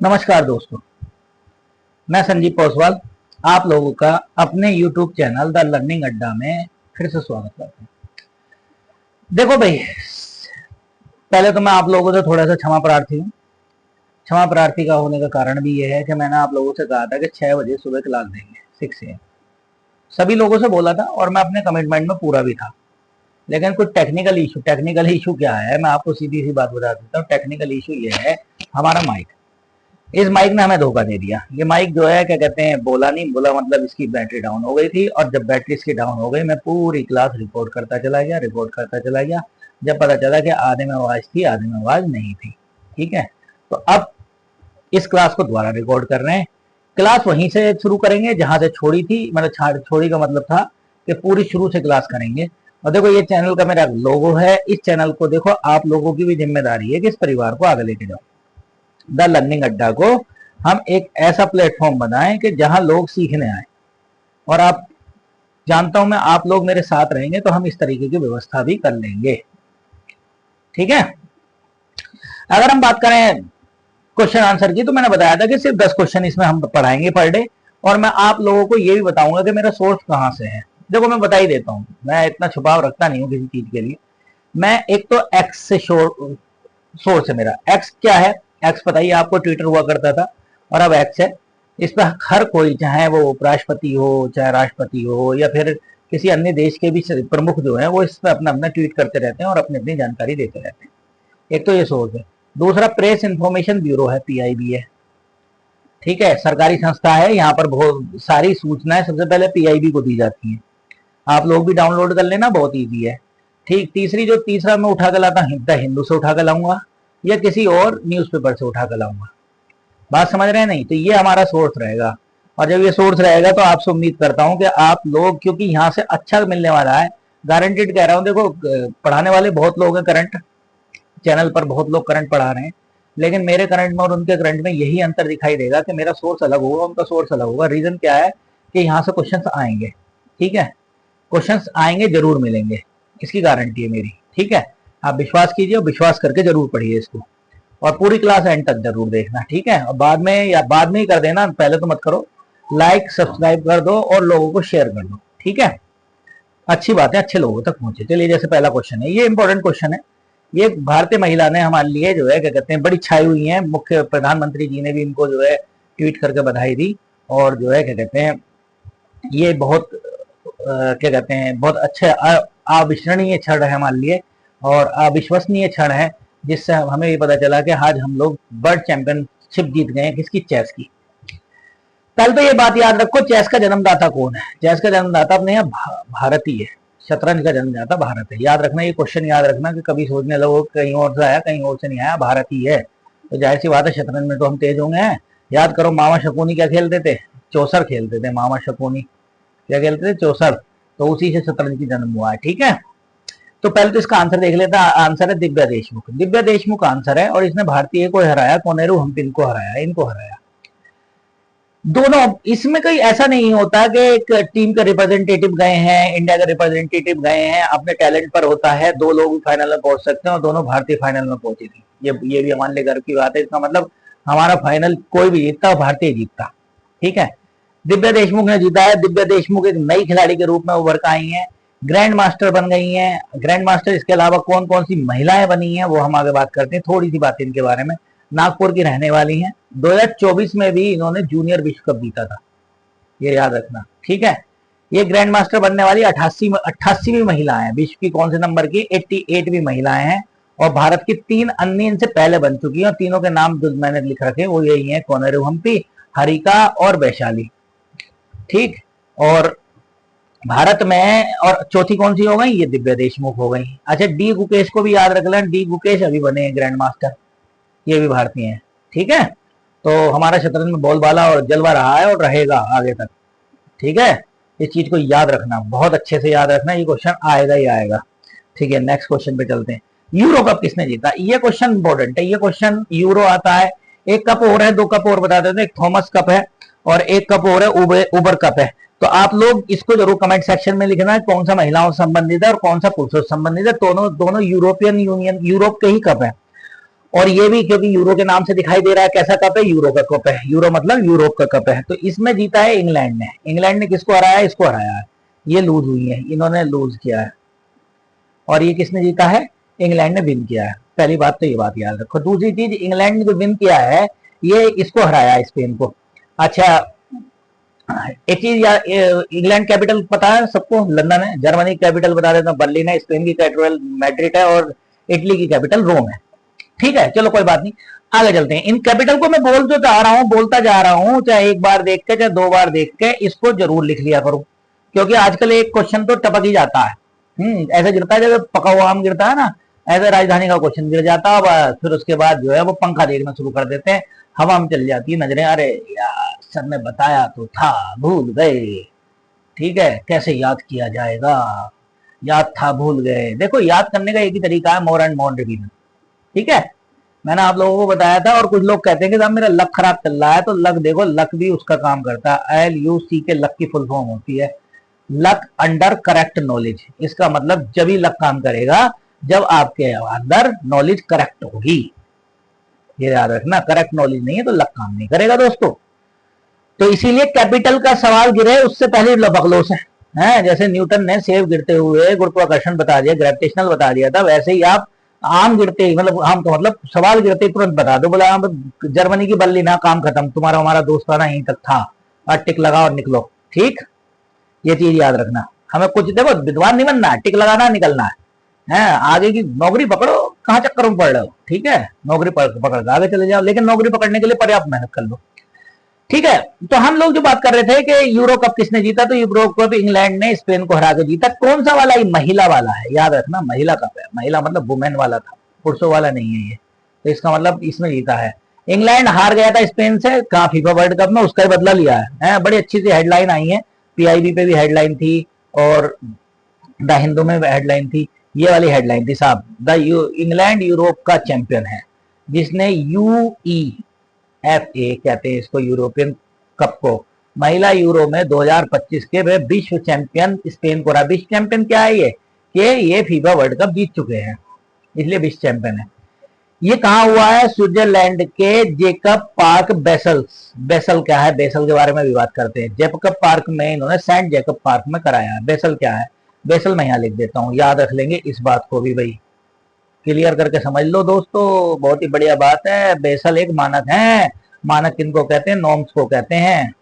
नमस्कार दोस्तों, मैं संजीव पोसवाल आप लोगों का अपने YouTube चैनल द लर्निंग अड्डा में फिर से स्वागत करता हूँ। देखो भाई, पहले तो मैं आप लोगों से थोड़ा सा क्षमा प्रार्थी हूँ। क्षमा प्रार्थी का होने का कारण भी ये है कि मैंने आप लोगों से कहा था कि 6 बजे सुबह क्लास देंगे, 6 AM। सभी लोगों से बोला था और मैं अपने कमिटमेंट में पूरा भी था, लेकिन कुछ टेक्निकल इशू क्या है, मैं आपको सीधी सी बात बता देता हूँ। टेक्निकल इशू ये है, हमारा माइक, इस माइक ने हमें धोखा दे दिया। ये माइक जो है क्या कहते हैं, बोला नहीं, बोला मतलब इसकी बैटरी डाउन हो गई थी, और जब बैटरी इसकी डाउन हो गई मैं पूरी क्लास रिकॉर्ड करता चला गया। जब पता चला कि आधे में आवाज थी, आधे में आवाज नहीं थी। ठीक है, तो अब इस क्लास को दोबारा रिकॉर्ड कर रहे हैं। क्लास वहीं से शुरू करेंगे जहां से छोड़ी थी, मतलब छोड़ी का मतलब था कि पूरी शुरू से क्लास करेंगे। और देखो, ये चैनल का मेरा लोगो है, इस चैनल को देखो, आप लोगों की भी जिम्मेदारी है कि इस परिवार को आगे लेके जाओ। द लर्निंग अड्डा को हम एक ऐसा प्लेटफॉर्म बनाएं कि जहां लोग सीखने आए, और आप जानता हूं मैं, आप लोग मेरे साथ रहेंगे तो हम इस तरीके की व्यवस्था भी कर लेंगे। ठीक है, अगर हम बात करें क्वेश्चन आंसर की, तो मैंने बताया था कि सिर्फ 10 क्वेश्चन इसमें हम पढ़ाएंगे पर डे, और मैं आप लोगों को ये भी बताऊंगा कि मेरा सोर्स कहां से है। देखो, मैं बता ही देता हूं, मैं इतना छुपाव रखता नहीं हूं किसी चीज के लिए। मैं एक तो एक्स से सोर्स है मेरा। एक्स क्या है? एक्स पता ही आपको, ट्विटर हुआ करता था और अब एक्स है। इस पर हर कोई, चाहे वो उपराष्ट्रपति हो, चाहे राष्ट्रपति हो, या फिर किसी अन्य देश के भी प्रमुख जो है, वो इस पर अपना अपना ट्वीट करते रहते हैं और अपनी अपनी जानकारी देते रहते हैं। एक तो ये सोर्स है। दूसरा प्रेस इंफॉर्मेशन ब्यूरो है, PIB है। ठीक है, सरकारी संस्था है, यहाँ पर बहुत सारी सूचनाएं सबसे पहले PIB को दी जाती हैं। आप लोग भी डाउनलोड कर लेना, बहुत ईजी है। ठीक, तीसरा मैं उठा कर लाता हूँ, द हिंदू से उठा कर लाऊंगा या किसी और न्यूज़पेपर से उठा कर लाऊंगा। बात समझ रहे हैं? नहीं तो ये हमारा सोर्स रहेगा, और जब ये सोर्स रहेगा तो आपसे उम्मीद करता हूं कि आप लोग, क्योंकि यहाँ से अच्छा मिलने वाला है, गारंटेड कह रहा हूं। देखो, पढ़ाने वाले बहुत लोग हैं, करंट चैनल पर बहुत लोग करंट पढ़ा रहे हैं, लेकिन मेरे करंट में और उनके करंट में यही अंतर दिखाई देगा कि मेरा सोर्स अलग होगा, उनका सोर्स अलग होगा। रीजन क्या है कि यहाँ से क्वेश्चंस आएंगे। ठीक है, क्वेश्चंस आएंगे, जरूर मिलेंगे, इसकी गारंटी है मेरी। ठीक है, आप विश्वास कीजिए और विश्वास करके जरूर पढ़िए इसको, और पूरी क्लास एंड तक जरूर देखना। ठीक है, और बाद में ही कर देना, पहले तो मत करो। लाइक सब्सक्राइब कर दो और लोगों को शेयर कर दो। ठीक है, अच्छी बात है, अच्छे लोगों तक पहुंचे। चलिए, जैसे पहला क्वेश्चन है, ये इंपॉर्टेंट क्वेश्चन है। ये भारतीय महिला ने हमारे लिए जो है क्या कहते हैं, बड़ी छाई हुई है। मुख्य प्रधानमंत्री जी ने भी इनको जो है ट्वीट करके बधाई दी, और जो है क्या कहते हैं, ये बहुत क्या कहते हैं, बहुत अच्छे अविश्वसनीय क्षण है हमारे लिए, और अविश्वसनीय क्षण है, जिससे हमें ये पता चला कि आज हम लोग वर्ल्ड चैंपियनशिप जीत गए हैं। किसकी? चेस की। कल तो ये बात याद रखो, चेस का जन्मदाता कौन है? चेस का जन्मदाता अपने यहाँ भारत ही है। शतरंज का जन्मदाता भारत है, याद रखना। ये क्वेश्चन याद रखना कि कभी सोचने लगो कहीं और से आया, कहीं और से नहीं आया, भारत ही है। तो जाहिर सी बात है, शतरंज में तो हम तेज होंगे हैं। याद करो, मामा शकुनी क्या खेलते थे? चौसर खेलते थे। मामा शकुनी क्या खेलते थे? चौसर। तो उसी से शतरंज की जन्म हुआ है। ठीक है, तो पहले तो इसका आंसर देख लेता। आंसर है दिव्या देशमुख। दिव्या देशमुख आंसर है, और इसने भारतीय को हराया, कोनेरू हम्पिन को हराया, इनको हराया। दोनों, इसमें कोई ऐसा नहीं होता कि एक टीम के रिप्रेजेंटेटिव गए हैं, इंडिया के रिप्रेजेंटेटिव गए हैं, अपने टैलेंट पर होता है। दो लोग फाइनल में पहुंच सकते हैं, और दोनों भारतीय फाइनल में पहुंचे थे। ये भी हमारे लिए गर्व की बात है। इसका मतलब हमारा फाइनल कोई भी जीतता, भारतीय जीतता। ठीक है, दिव्या देशमुख ने जीता है। दिव्या देशमुख एक नई खिलाड़ी के रूप में उभर कर आई हैं, ग्रैंड मास्टर बन गई हैं। ग्रैंड मास्टर इसके अलावा कौन कौन सी महिलाएं बनी हैं, वो हम आगे बात करते हैं। थोड़ी सी बात इनके बारे में। नागपुर की रहने वाली हैं। 2024 में भी इन्होंने जूनियर विश्व कप जीता था, ये याद रखना। ठीक है, ये ग्रैंड मास्टर बनने वाली 88वीं महिला है। विश्व की कौन से नंबर की? 88वीं महिलाएं हैं, और भारत की 3 अन्य इनसे पहले बन चुकी हैं, और तीनों के नाम जो मैंने लिख रखे वो यही है, कोनेरू हम्पी, हरिका और वैशाली। ठीक, और भारत में, और चौथी कौन सी हो गई? ये दिव्या देशमुख हो गई। अच्छा, डी गुकेश को भी याद रख लें। डी गुकेश अभी बने हैं ग्रैंड मास्टर, ये भी भारतीय हैं। ठीक है, तो हमारा शतरंज में बोलबाला और जलवा रहा है और रहेगा आगे तक। ठीक है, इस चीज को याद रखना, बहुत अच्छे से याद रखना, ये क्वेश्चन आएगा ही आएगा। ठीक है, नेक्स्ट क्वेश्चन पे चलते हैं। यूरो कप किसने जीता? ये क्वेश्चन इंपॉर्टेंट है। ये क्वेश्चन यूरो आता है। एक कप और है, 2 कप और बता देते हैं। एक थॉमस कप है और एक कप और है, उबर कप है। तो आप लोग इसको जरूर कमेंट सेक्शन में लिखना है, कौन सा महिलाओं से संबंधित है और कौन सा पुरुषों से संबंधित है। दोनों यूरोपियन यूनियन, यूरोप के ही कप है। और ये भी क्योंकि यूरो के नाम से दिखाई दे रहा है, कैसा कप है, यूरो का कप है, यूरो मतलब यूरोप का कप है। तो इसमें जीता है इंग्लैंड ने। इंग्लैंड ने किसको हराया, इसको हराया है, ये लूज हुई है, इन्होंने लूज किया है। और ये किसने जीता है, इंग्लैंड ने विन किया है। पहली बात तो ये बात याद रखो। दूसरी चीज, इंग्लैंड ने जो विन किया है ये इसको हराया है, स्पेन को। अच्छा, एक चीज यार, इंग्लैंड कैपिटल पता है सबको, लंदन है। जर्मनी की कैपिटल बता देता हूँ, बर्लिन है। स्पेन की कैपिटल मैड्रिड है। और इटली की कैपिटल रोम है। ठीक है, चलो कोई बात नहीं, आगे चलते हैं। इन कैपिटल को मैं बोलता जा रहा हूँ, चाहे एक बार देख के चाहे दो बार देख के, इसको जरूर लिख लिया करो, क्योंकि आजकल एक क्वेश्चन तो टपक ही जाता है। ऐसे गिरता है जब पका हुआ आम गिरता है ना, ऐसे राजधानी का क्वेश्चन गिर जाता है। फिर उसके बाद जो है वो पंखा देखना शुरू कर देते हैं, हवा में चल जाती है नजरें, अरे यार सर ने बताया तो था, भूल गए। ठीक है, कैसे याद किया जाएगा, याद था भूल गए। देखो, याद करने का एक ही तरीका है, मोर एंड मोर रिवीजन। ठीक है, मैंने आप लोगों को बताया था। और कुछ लोग कहते हैं कि साहब मेरा लक खराब चल रहा है, तो लक देखो, लक भी उसका काम करता है। LUC के लक की फुल फॉर्म होती है लक अंडर करेक्ट नॉलेज। इसका मतलब जब ही लक काम करेगा जब आपके अंदर नॉलेज करेक्ट होगी। ये याद रखना, करेक्ट नॉलेज नहीं है तो लक काम नहीं करेगा दोस्तों। तो इसीलिए कैपिटल का सवाल गिरे उससे पहले बकलोस है। जैसे न्यूटन ने सेब गिरते हुए गुरुत्वाकर्षण बता दिया, ग्रेविटेशनल बता दिया था, वैसे ही आप आम गिरते ही, मतलब आम तो मतलब सवाल गिरते ही तुरंत बता दो, बोला जर्मनी की बल्ली ना, काम खत्म, तुम्हारा हमारा दोस्ताना यहीं तक था, और टिक लगाओ और निकलो। ठीक, ये चीज याद रखना। हमें कुछ देखो, विद्वान नहीं बनना है, टिक लगाना, निकलना है। आगे की नौकरी पकड़ो, कहाँ चक्कर में पड़ रहे हो। ठीक है, नौकरी पकड़ के आगे चले जाओ, लेकिन नौकरी पकड़ने के लिए पर्याप्त मेहनत कर लो। ठीक है, तो हम लोग जो बात कर रहे थे कि यूरो कप किसने जीता, तो यूरो कप इंग्लैंड ने स्पेन को हरा के जीता। कौन सा वाला, ये महिला वाला है, याद रखना, महिला कप है। महिला मतलब वुमेन वाला था, पुरुषों वाला नहीं है ये। तो इसका मतलब इसमें जीता है। इंग्लैंड हार गया था स्पेन से, कहा फीफा वर्ल्ड कप में, उसका ही बदला लिया है। बड़ी अच्छी सी हेडलाइन आई है, PIB पे भी हेडलाइन थी और द हिंदू में हेडलाइन थी। ये वाली हेडलाइन थी साहब, द इंग्लैंड यूरोप का चैंपियन है, जिसने UEFA कहते हैं इसको, यूरोपियन कप को, महिला यूरो में 2025 के वे विश्व चैंपियन स्पेन को रहा। विश्व चैंपियन क्या है ये, कि ये फीफा वर्ल्ड कप जीत चुके हैं, इसलिए विश्व चैंपियन है। ये कहाँ हुआ है, स्विट्जरलैंड के जेकब पार्क बेसल्स। बेसल क्या है, बेसल के बारे में भी बात करते हैं। जेकब पार्क में इन्होंने सेंट जेकब पार्क में कराया है। बेसल क्या है, बेसल मैं यहाँ लिख देता हूँ, याद रख लेंगे इस बात को भी भाई, क्लियर करके समझ लो दोस्तों, बहुत ही बढ़िया बात है। बेसल एक मानक है। मानक किनको कहते हैं, नॉर्म्स को कहते हैं।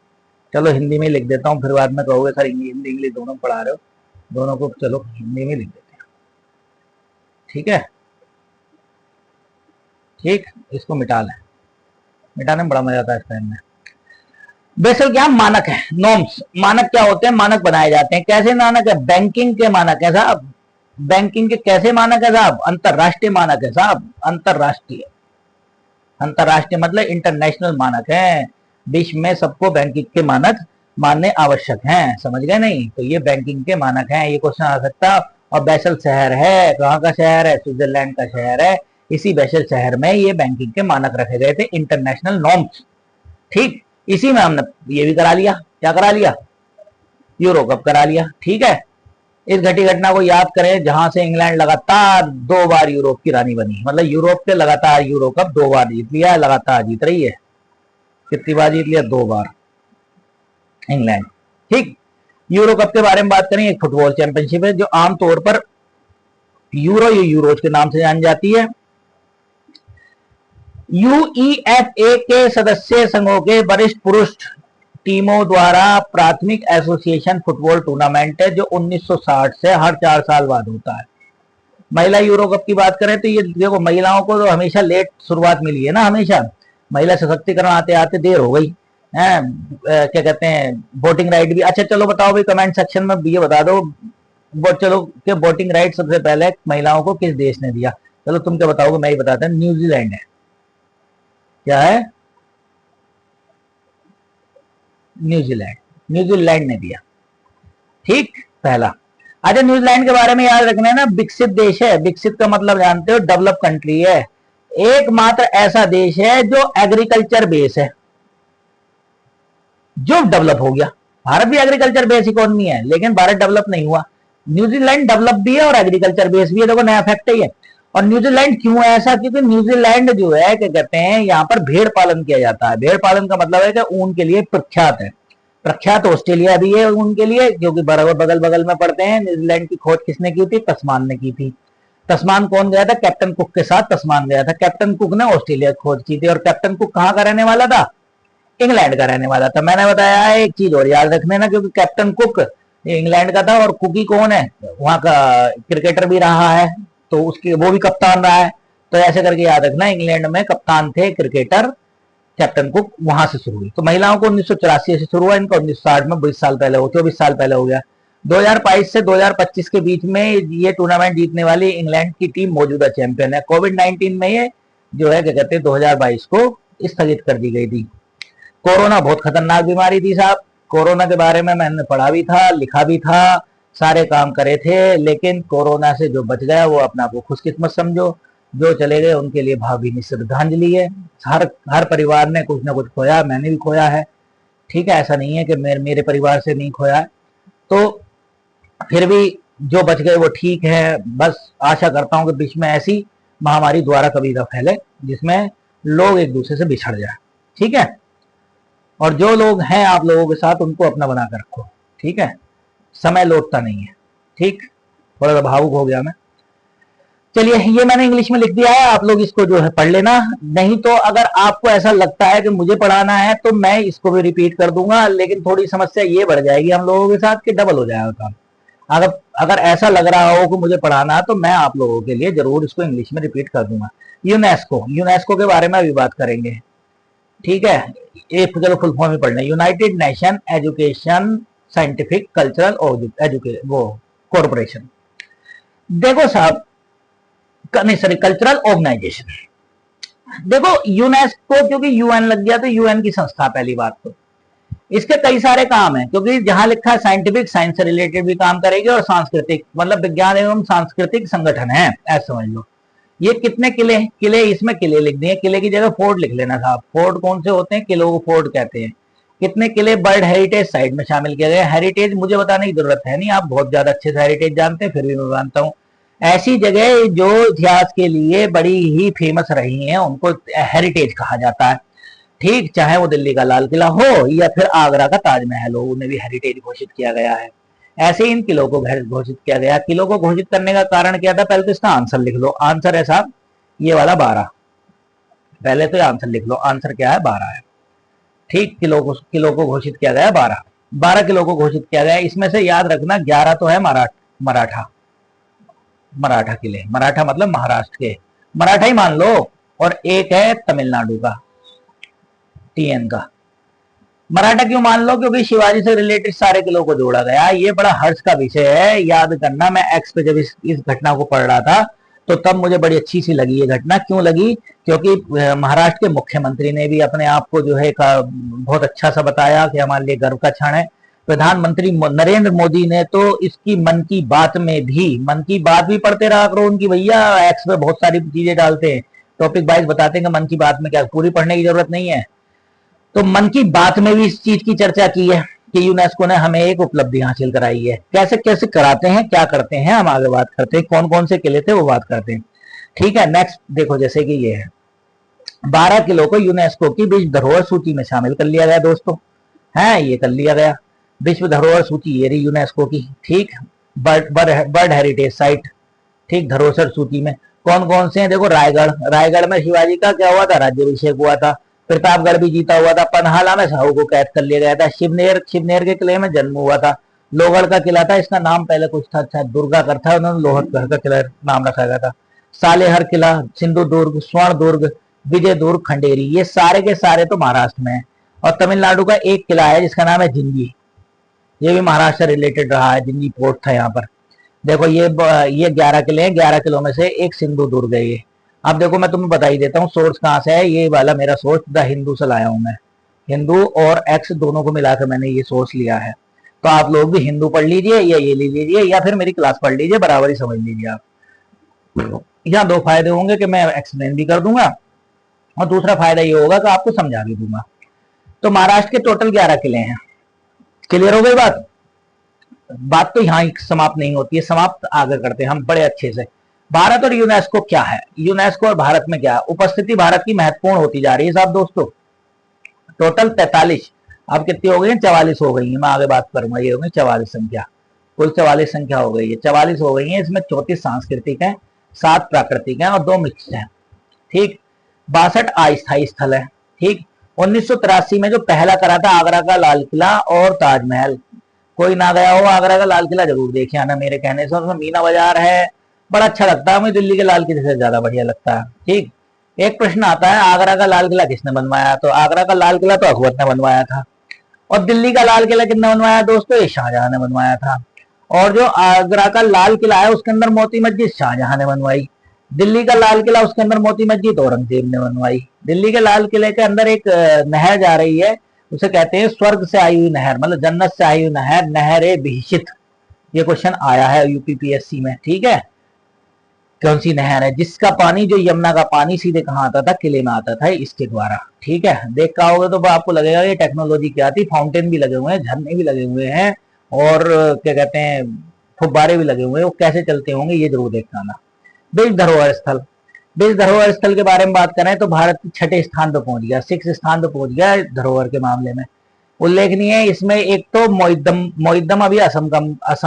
चलो हिंदी में लिख देता हूँ, फिर बाद में कहोगे सर हिंदी इंग्लिश दोनों पढ़ा रहे हो, दोनों को चलो हिंदी में लिख देते हैं। ठीक है, ठीक, इसको मिटा लें, मिटाने में बड़ा मजा आता है इस टाइम में। बेसल क्या, मानक है, नॉर्म्स। मानक क्या होते हैं, मानक बनाए जाते हैं। कैसे मानक है, बैंकिंग के मानक है साहब। बैंकिंग के कैसे मानक है साहब, अंतरराष्ट्रीय मानक है साहब, अंतरराष्ट्रीय। अंतरराष्ट्रीय मतलब इंटरनेशनल मानक है। विश्व में सबको बैंकिंग के मानक मानने आवश्यक हैं, समझ गए नहीं। तो ये बैंकिंग के मानक हैं, ये क्वेश्चन आ सकता। और बेसल शहर है, कहाँ का शहर है, स्विट्जरलैंड का शहर है। इसी बेसल शहर में ये बैंकिंग के मानक रखे गए थे, इंटरनेशनल नॉर्म्स। ठीक, इसी में हमने ये भी करा लिया, क्या करा लिया, यूरो कप करा लिया। ठीक है, इस घटी घटना को याद करें, जहां से इंग्लैंड लगातार 2 बार यूरोप की रानी बनी, मतलब यूरोप के लगातार यूरो कप 2 बार जीत लिया है, लगातार जीत रही है। कितनी बार जीत लिया, 2 बार इंग्लैंड। ठीक, यूरो कप के बारे में बात करें, एक फुटबॉल चैंपियनशिप है जो आमतौर पर यूरो या यूरोज के नाम से जानी जाती है। UEFA के सदस्य संघों के वरिष्ठ पुरुष टीमों द्वारा प्राथमिक एसोसिएशन फुटबॉल टूर्नामेंट है, जो 1960 से हर 4 साल बाद होता है। महिला यूरो कप की बात करें तो ये देखो, महिलाओं को तो हमेशा लेट शुरुआत मिली है ना, हमेशा महिला सशक्तिकरण आते आते देर हो गई है। क्या कहते हैं, वोटिंग राइट भी। अच्छा चलो बताओ भाई, कमेंट सेक्शन में ये बता दो, चलो कि वोटिंग राइट सबसे पहले महिलाओं को किस देश ने दिया। चलो तुम क्या बताओगे, मैं ही बताता हूँ, न्यूजीलैंड है। क्या है, न्यूजीलैंड, न्यूजीलैंड ने दिया। ठीक, पहला। अच्छा, न्यूजीलैंड के बारे में याद रखना है ना, विकसित देश है। विकसित का मतलब जानते हो, डेवलप कंट्री है। एकमात्र ऐसा देश है जो एग्रीकल्चर बेस है, जो डेवलप हो गया। भारत भी एग्रीकल्चर बेस इकोनॉमी है, लेकिन भारत डेवलप नहीं हुआ। न्यूजीलैंड डेवलप भी है और एग्रीकल्चर बेस भी है। देखो नया फैक्ट है ये। और न्यूजीलैंड क्यों है ऐसा? क्योंकि न्यूजीलैंड जो है क्या कहते हैं, यहाँ पर भेड़ पालन किया जाता है। भेड़ पालन का मतलब है कि ऊन के लिए प्रख्यात है। प्रख्यात ऑस्ट्रेलिया भी है ऊन के लिए, क्योंकि बराबर बगल बगल में पड़ते हैं। न्यूजीलैंड की खोज किसने की थी? तस्मान ने की थी। तस्मान कौन गया था? कैप्टन कुक के साथ तस्मान गया था। कैप्टन कुक ने ऑस्ट्रेलिया की खोज की थी। और कैप्टन कुक कहाँ का रहने वाला था? इंग्लैंड का रहने वाला था। मैंने बताया एक चीज और याद रखने ना, क्योंकि कैप्टन कुक इंग्लैंड का था और कुकी कौन है? वहां का क्रिकेटर भी रहा है, तो उसके वो भी कप्तान रहा है। तो ऐसे करके याद रखना, इंग्लैंड में कप्तान थे क्रिकेटर कैप्टन कुक, वहां से शुरू हुई। तो महिलाओं को 1984 से शुरू हुआ, इनका 1960 में 20 साल पहले हो, 24 साल पहले हो गया। 2022 से 2025 के बीच में ये टूर्नामेंट जीतने वाली इंग्लैंड की टीम मौजूदा चैंपियन है। कोविड-19 में ये जो है क्या कहते हैं 2022 को स्थगित कर दी गई थी। कोरोना बहुत खतरनाक बीमारी थी साहब। कोरोना के बारे में मैंने पढ़ा भी था, लिखा भी था, सारे काम करे थे, लेकिन कोरोना से जो बच गया वो अपना को खुशकिस्मत समझो। जो चले गए उनके लिए भावभीनी श्रद्धांजलि है। हर परिवार ने कुछ ना कुछ खोया, मैंने भी खोया है। ठीक है, ऐसा नहीं है कि मेरे परिवार से नहीं खोया है। तो फिर भी जो बच गए वो ठीक है। बस आशा करता हूं कि बीच में ऐसी महामारी द्वारा कभी ना फैले जिसमें लोग एक दूसरे से बिछड़ जाए। ठीक है, और जो लोग हैं आप लोगों के साथ उनको अपना बना कर रखो। ठीक है, समय लौटता नहीं है। ठीक, थोड़ा सा भावुक हो गया मैं। चलिए, ये मैंने इंग्लिश में लिख दिया है, आप लोग इसको जो है पढ़ लेना। नहीं तो अगर आपको ऐसा लगता है कि मुझे पढ़ाना है तो मैं इसको भी रिपीट कर दूंगा, लेकिन थोड़ी समस्या ये बढ़ जाएगी हम लोगों के साथ कि डबल हो जाएगा काम। अगर अगर ऐसा लग रहा हो कि मुझे पढ़ाना है तो मैं आप लोगों के लिए जरूर इसको इंग्लिश में रिपीट कर दूंगा। यूनेस्को, यूनेस्को के बारे में अभी बात करेंगे। ठीक है, एक चलो फुल फॉर्म में पढ़ना, United nation education scientific cultural वो कॉरपोरेशन। देखो साहब, नहीं सॉरी, कल्चरल ऑर्गेनाइजेशन। देखो यूनेस्को, क्योंकि यूएन लग गया तो यूएन की संस्था पहली बात तो। इसके कई सारे काम हैं, क्योंकि जहां लिखा है साइंटिफिक, साइंस से रिलेटेड भी काम करेगी, और सांस्कृतिक मतलब विज्ञान एवं सांस्कृतिक संगठन है, ऐसा समझ लो। ये कितने किले, किले इसमें किले लिख दिए, किले की जगह फोर्ट लिख लेना साहब। फोर्ट कौन से होते हैं? किलों को फोर्ट कहते हैं। कितने किले वर्ल्ड हेरिटेज साइट में शामिल किया गया। हेरिटेज मुझे बताने की जरूरत है नहीं, आप बहुत ज्यादा अच्छे से हेरिटेज जानते हैं, फिर भी मैं जानता हूँ। ऐसी जगह जो इतिहास के लिए बड़ी ही फेमस रही हैं उनको हेरिटेज कहा जाता है। ठीक, चाहे वो दिल्ली का लाल किला हो या फिर आगरा का ताजमहल हो, उन्हें भी हेरिटेज घोषित किया गया है। ऐसे इन किलों को घोषित किया गया। किलों को घोषित करने का कारण क्या था? पहले तो इसका आंसर लिख लो। आंसर है साहब ये वाला 12। पहले तो आंसर लिख लो, आंसर क्या है? 12 है। ठीक, किलो को घोषित किया गया 12। 12 किलो को घोषित किया गया। इसमें से याद रखना 11 तो है मराठा मराठा किले, मराठा मतलब महाराष्ट्र के, मराठा ही मान लो। और एक है तमिलनाडु का, टीएन का। मराठा क्यों मान लो? क्योंकि शिवाजी से रिलेटेड सारे किलों को जोड़ा गया। ये बड़ा हर्ष का विषय है, याद करना। मैं एक्स पे जब इस घटना को पढ़ रहा था तो तब मुझे बड़ी अच्छी सी लगी ये घटना। क्यों लगी? क्योंकि महाराष्ट्र के मुख्यमंत्री ने भी अपने आप को जो है बहुत अच्छा सा बताया कि हमारे लिए गर्व का क्षण है। प्रधानमंत्री नरेंद्र मोदी ने तो इसकी मन की बात में भी, मन की बात भी पढ़ते रहा करो उनकी, भैया एक्स पे बहुत सारी चीजें डालते हैं, टॉपिक वाइज बताते हैं कि मन की बात में क्या, पूरी पढ़ने की जरूरत नहीं है। तो मन की बात में भी इस चीज की चर्चा की है कि यूनेस्को ने हमें एक उपलब्धि हासिल कराई है। कैसे कैसे कराते हैं, क्या करते हैं, हम आगे बात करते हैं। कौन कौन से किले थे वो बात करते हैं। ठीक है, नेक्स्ट देखो, जैसे कि ये है 12 किलो को यूनेस्को की विश्व धरोहर सूची में शामिल कर लिया गया दोस्तों। है, ये कर लिया गया विश्व धरोहर सूची, ये रही यूनेस्को की। ठीक, बर्ड हेरिटेज साइट। ठीक, धरोहर सूची में कौन कौन से हैं? देखो, रायगढ़ में शिवाजी का क्या हुआ था? राज्याभिषेक हुआ था। प्रतापगढ़ भी जीता हुआ था। पन्हाला में साहू को कैद कर लिया गया था। शिवनेर के किले में जन्म हुआ था। लोहगढ़ का किला था, इसका नाम पहले कुछ था, अच्छा दुर्गागढ़ था, उन्होंने लोहगढ़ का किला नाम रखा गया था। सालेहर किला, सिंधु दुर्ग, स्वर्ण दुर्ग, विजय दुर्ग, खंडेरी, ये सारे के सारे तो महाराष्ट्र में है। और तमिलनाडु का एक किला है जिसका नाम है जिंजी, ये भी महाराष्ट्र से रिलेटेड रहा है। जिंजी पोर्ट था यहाँ पर। देखो ये 11 किले हैं, 11 किलों में से एक सिंधु दुर्ग है ये। अब देखो मैं तुम्हें बता ही देता हूँ सोर्स कहाँ से है। ये वाला मेरा सोर्स द हिंदू से लाया हूँ मैं। हिंदू और एक्स दोनों को मिलाकर मैंने ये सोर्स लिया है। तो आप लोग भी हिंदू पढ़ लीजिए या ये ले लीजिए या फिर मेरी क्लास पढ़ लीजिए, बराबर ही समझ लीजिए आप। यहाँ 2 फायदे होंगे कि मैं एक्सप्लेन भी कर दूंगा और दूसरा फायदा ये होगा कि आपको समझा भी दूंगा। तो महाराष्ट्र के टोटल 11 किले हैं। क्लियर हो गई बात? बात तो यहाँ समाप्त नहीं होती है, समाप्त आगे करते हैं हम बड़े अच्छे से। भारत और यूनेस्को क्या है, यूनेस्को और भारत में क्या है, उपस्थिति भारत की महत्वपूर्ण होती जा रही है साहब दोस्तों। टोटल 43, अब कितनी हो गई है, 44 हो गई है, मैं आगे बात करूंगा, ये हो गई 44 संख्या, कुल 44 संख्या हो गई है, 44 हो गई है, इसमें 34 सांस्कृतिक है, 7 प्राकृतिक है और 2 मिक्स है। ठीक, 62 अस्थायी स्थल है। ठीक, 1983 में जो पहला करा था आगरा का लाल किला और ताजमहल, कोई ना गया हो आगरा का लाल किला जरूर देखे आना मेरे कहने से, उसमें मीना बाजार है, बड़ा अच्छा लगता है, मुझे दिल्ली के लाल किले से ज्यादा बढ़िया लगता है। ठीक, एक प्रश्न आता है आगरा का लाल किला किसने बनवाया, तो आगरा का लाल किला तो अकबर ने बनवाया था, और दिल्ली का लाल किला किसने बनवाया दोस्तों, ये शाहजहां ने बनवाया था। और जो आगरा का लाल किला है उसके अंदर मोती मस्जिद शाहजहां ने बनवाई, दिल्ली का लाल किला उसके अंदर मोती मस्जिद औरंगजेब ने बनवाई। दिल्ली के लाल किले के अंदर एक नहर जा रही है, उसे कहते हैं स्वर्ग से आई हुई नहर, मतलब जन्नत से आई हुई नहर, नहर बिहिशित, ये क्वेश्चन आया है यूपीपीएससी में। ठीक है, कौन सी नहर है जिसका पानी, जो यमुना का पानी सीधे कहाँ आता था, किले में आता था, इसके द्वारा। ठीक है, देख का होगा तो आपको लगेगा ये टेक्नोलॉजी क्या थी, फाउंटेन भी लगे हुए हैं, झरने भी लगे हुए हैं, और क्या कहते हैं फुब्बारे भी लगे हुए हैं, वो कैसे चलते होंगे ये जरूर देखना आना। विश्व धरोहर स्थल, विश्व धरोहर स्थल के बारे में बात करें तो भारत 6ठे स्थान पर पहुंच गया, 6 स्थान पर पहुंच गया धरोहर के मामले में। उल्लेखनीय है इसमें एक तो मोइद्दम अभी असम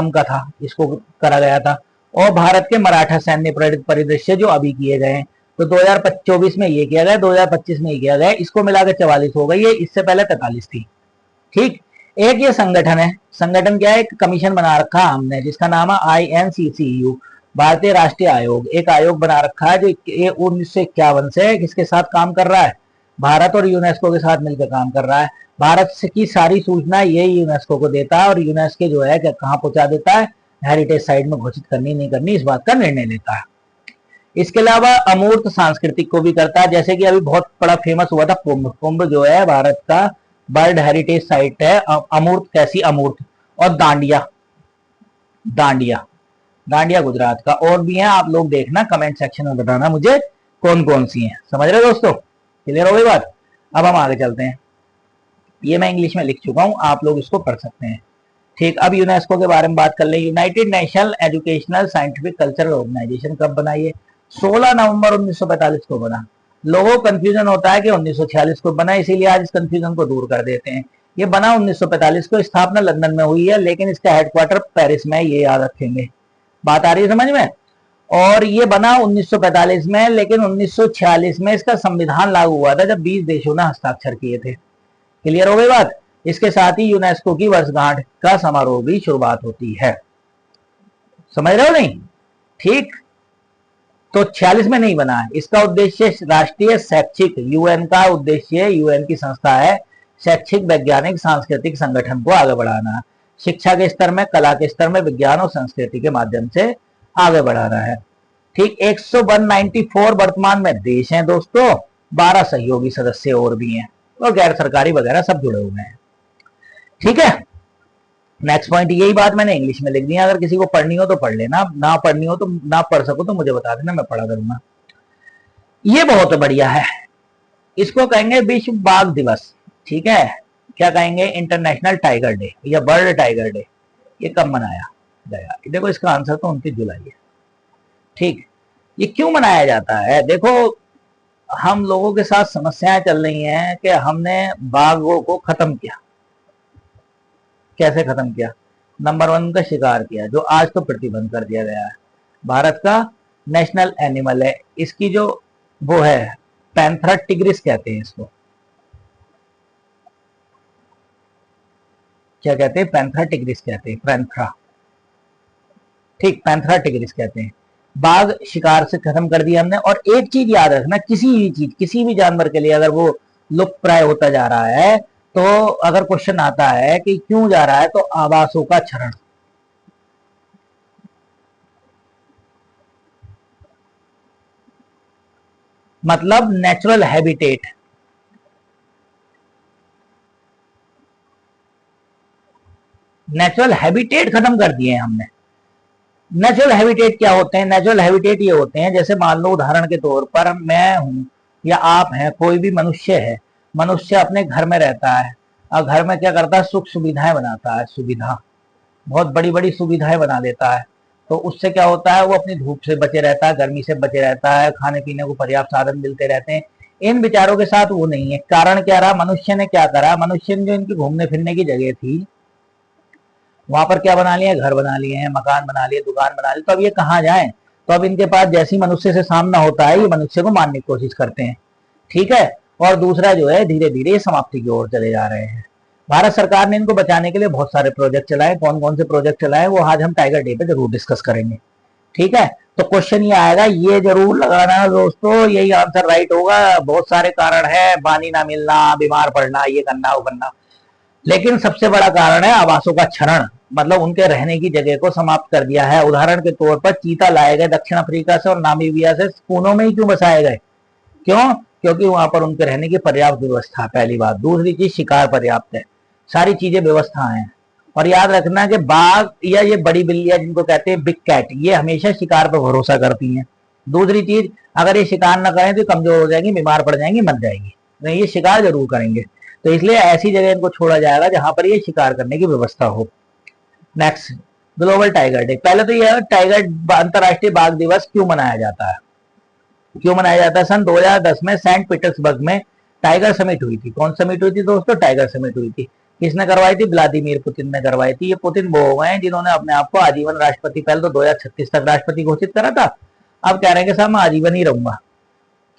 का था, इसको करा गया था, और भारत के मराठा सैन्य परिदृश्य जो अभी किए गए हैं, तो 2024 में ये किया गया, 2025 में ये किया गया, इसको मिलाकर 44 हो गई है, इससे पहले 43 थी। ठीक, एक ये संगठन है, संगठन क्या है, एक कमीशन बना रखा हमने जिसका नाम है INCCU, भारतीय राष्ट्रीय आयोग, एक आयोग बना रखा है जो 1951 से किसके साथ काम कर रहा है, भारत और यूनेस्को के साथ मिलकर काम कर रहा है। भारत की सारी सूचना ये यूनेस्को को देता है, और यूनेस्को जो है कहाँ पहुंचा देता है, हेरिटेज साइट में घोषित करनी नहीं करनी इस बात का निर्णय लेता है। इसके अलावा अमूर्त सांस्कृतिक को भी करता है, जैसे कि अभी बहुत बड़ा फेमस हुआ था कुंभ, कुंभ जो है भारत का वर्ल्ड हेरिटेज साइट है। अमूर्त कैसी, अमूर्त, और दांडिया, दांडिया, दांडिया गुजरात का, और भी है, आप लोग देखना कमेंट सेक्शन में बताना मुझे कौन कौन सी हैं। समझ रहे दोस्तों, क्लियर हो गई बात। अब हम आगे चलते हैं, ये मैं इंग्लिश में लिख चुका हूं, आप लोग इसको पढ़ सकते हैं। ठीक, अब यूनेस्को के बारे में बात कर ले। United National Educational Scientific Cultural Organization कब बना, ये 16 नवंबर 1945 को बना। लोगों को कंफ्यूजन होता है कि 1946 को बना, इसीलिए आज इस कंफ्यूजन को दूर कर देते हैं। ये बना 1945 को, स्थापना लंदन में हुई है, लेकिन इसका हेडक्वार्टर पेरिस में, ये याद रखेंगे। बात आ रही है समझ में। और ये बना 1945 में, लेकिन 1946 में इसका संविधान लागू हुआ था जब 20 देशों ने हस्ताक्षर किए थे। क्लियर हो गई बात। इसके साथ ही यूनेस्को की वर्षगांठ का समारोह भी शुरुआत होती है। समझ रहे हो नहीं। ठीक, तो 46 में नहीं बना है। इसका उद्देश्य राष्ट्रीय शैक्षिक, यूएन का उद्देश्य, यूएन की संस्था है, शैक्षिक वैज्ञानिक सांस्कृतिक संगठन को आगे बढ़ाना, शिक्षा के स्तर में, कला के स्तर में, विज्ञान और संस्कृति के माध्यम से आगे बढ़ाना है। ठीक, 194 वर्तमान में देश हैं दोस्तों, 12 सहयोगी सदस्य और भी हैं, और गैर सरकारी वगैरह सब जुड़े हुए हैं। ठीक है, नेक्स्ट पॉइंट, यही बात मैंने इंग्लिश में लिख दी, अगर किसी को पढ़नी हो तो पढ़ लेना, ना पढ़नी हो तो, ना पढ़ सको तो मुझे बता देना, मैं पढ़ा करूंगा। ये बहुत बढ़िया है, इसको कहेंगे विश्व बाघ दिवस। ठीक है, क्या कहेंगे, इंटरनेशनल टाइगर डे या वर्ल्ड टाइगर डे। ये कब मनाया गया, देखो इसका आंसर तो 29 जुलाई है। ठीक, ये क्यों मनाया जाता है, देखो हम लोगों के साथ समस्याएं चल रही हैं कि हमने बाघों को खत्म किया। कैसे खत्म किया, नंबर 1 का शिकार किया, जो आज तो प्रतिबंध कर दिया गया है। भारत का नेशनल एनिमल है, इसकी जो वो है पैंथरा टिग्रिस कहते हैं इसको, क्या कहते हैं, पैंथरा टिग्रिस कहते हैं, पैंथरा। ठीक, पैंथरा टिग्रिस कहते हैं। बाघ शिकार से खत्म कर दिया हमने। और एक चीज याद रखना, किसी भी चीज, किसी भी जानवर के लिए अगर वो लुप्त प्राय होता जा रहा है, तो अगर क्वेश्चन आता है कि क्यों जा रहा है, तो आवासों का क्षरण, मतलब नेचुरल हैबिटेट, नेचुरल हैबिटेट खत्म कर दिए हैं हमने। नेचुरल हैबिटेट क्या होते हैं, नेचुरल हैबिटेट ये होते हैं, जैसे मान लो उदाहरण के तौर पर मैं हूं या आप हैं, कोई भी मनुष्य है, मनुष्य अपने घर में रहता है, और घर में क्या करता है, सुख सुविधाएं बनाता है, सुविधा, बहुत बड़ी बड़ी सुविधाएं बना देता है, तो उससे क्या होता है, वो अपनी धूप से बचे रहता है, गर्मी से बचे रहता है, खाने पीने को पर्याप्त साधन मिलते रहते हैं। इन विचारों के साथ वो नहीं है। कारण क्या रहा, मनुष्य ने क्या करा, मनुष्य ने जो इनकी घूमने फिरने की जगह थी वहां पर क्या बना लिया, घर बना लिए हैं, मकान बना लिए, दुकान बना ली, तो अब ये कहाँ जाए। तो अब इनके पास जैसी मनुष्य से सामना होता है ये मनुष्य को मारने की कोशिश करते हैं। ठीक है। और दूसरा जो है, धीरे धीरे ये समाप्ति की ओर चले जा रहे हैं। भारत सरकार ने इनको बचाने के लिए बहुत सारे प्रोजेक्ट चलाए। कौन कौन से प्रोजेक्ट चलाए वो आज हम टाइगर डे पे जरूर डिस्कस करेंगे। ठीक है। तो क्वेश्चन ये आएगा, ये जरूर लगाना दोस्तों, यही आंसर राइट होगा। बहुत सारे कारण है, पानी ना मिलना, बीमार पड़ना, ये करना वो करना, लेकिन सबसे बड़ा कारण है आवासों का क्षरण, मतलब उनके रहने की जगह को समाप्त कर दिया है। उदाहरण के तौर पर चीता लाए गए दक्षिण अफ्रीका से और नामीबिया से, पुनों में ही क्यों बसाए गए, क्यों, क्योंकि वहां पर उनके रहने की पर्याप्त व्यवस्था, पहली बात। दूसरी चीज, शिकार पर्याप्त है, सारी चीजें व्यवस्था है। और याद रखना कि बाघ या ये बड़ी बिल्लियां जिनको कहते हैं बिग कैट, ये हमेशा शिकार पर भरोसा करती हैं। दूसरी चीज, अगर ये शिकार न करें तो कमजोर हो जाएंगी, बीमार पड़ जाएंगी, मर जाएंगी, नहीं ये शिकार जरूर करेंगे। तो इसलिए ऐसी जगह इनको छोड़ा जाएगा जहां पर ये शिकार करने की व्यवस्था हो। Next, global tiger day. पहले तो यह टाइगर अंतरराष्ट्रीय बाघ दिवस क्यों मनाया जाता है, क्यों मनाया जाता है। सन 2010 में सेंट पीटर्सबर्ग में टाइगर समिट हुई थी। कौन समिट हुई थी दोस्तों, टाइगर समिट हुई थी। किसने करवाई थी, व्लादिमीर पुतिन ने करवाई थी। ये पुतिन वो हो गए हैं जिन्होंने अपने आप को आजीवन राष्ट्रपति, पहले तो 2036 तक राष्ट्रपति घोषित करा था, अब कह रहे हैं कि साहब मैं आजीवन ही रहूंगा।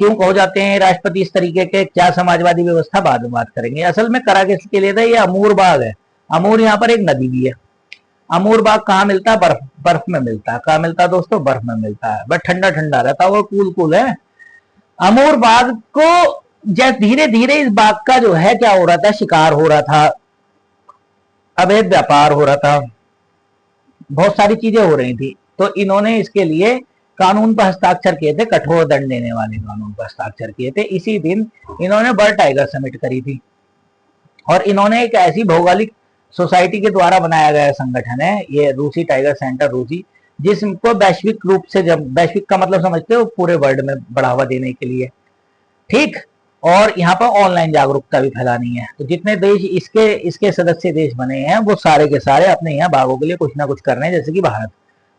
क्यों कहो जाते हैं राष्ट्रपति इस तरीके के, क्या समाजवादी व्यवस्था बाद में बात करेंगे। असल में करा किसके लिए था, ये अमूर बाग है। अमूर यहाँ पर एक नदी भी है। अमूर बाग कहाँ मिलता है, बर्फ, बर्फ में मिलता है। कहाँ मिलता है दोस्तों, बर्फ में मिलता है, बट ठंडा ठंडा रहता है, वो कूल कूल है। अमूर बाग को जैसे धीरे धीरे इस बाग का जो है क्या हो रहा था, शिकार हो रहा था, अवैध व्यापार हो रहा था, बहुत सारी चीजें हो रही थी। तो इन्होंने इसके लिए कानून पर हस्ताक्षर किए थे, कठोर दंड देने वाले कानून पर हस्ताक्षर किए थे। इसी दिन इन्होंने वर्ल्ड टाइगर समिट करी थी। और इन्होंने एक ऐसी भौगोलिक सोसाइटी के द्वारा बनाया गया संगठन है, ये रूसी टाइगर सेंटर रूसी, जिसको वैश्विक रूप से, जब वैश्विक का मतलब समझते हो पूरे वर्ल्ड में बढ़ावा देने के लिए। ठीक। और यहाँ पर ऑनलाइन जागरूकता भी फैलानी है। तो जितने देश इसके इसके सदस्य देश बने हैं वो सारे के सारे अपने यहाँ बाघों के लिए कुछ ना कुछ कर रहे हैं। जैसे कि भारत,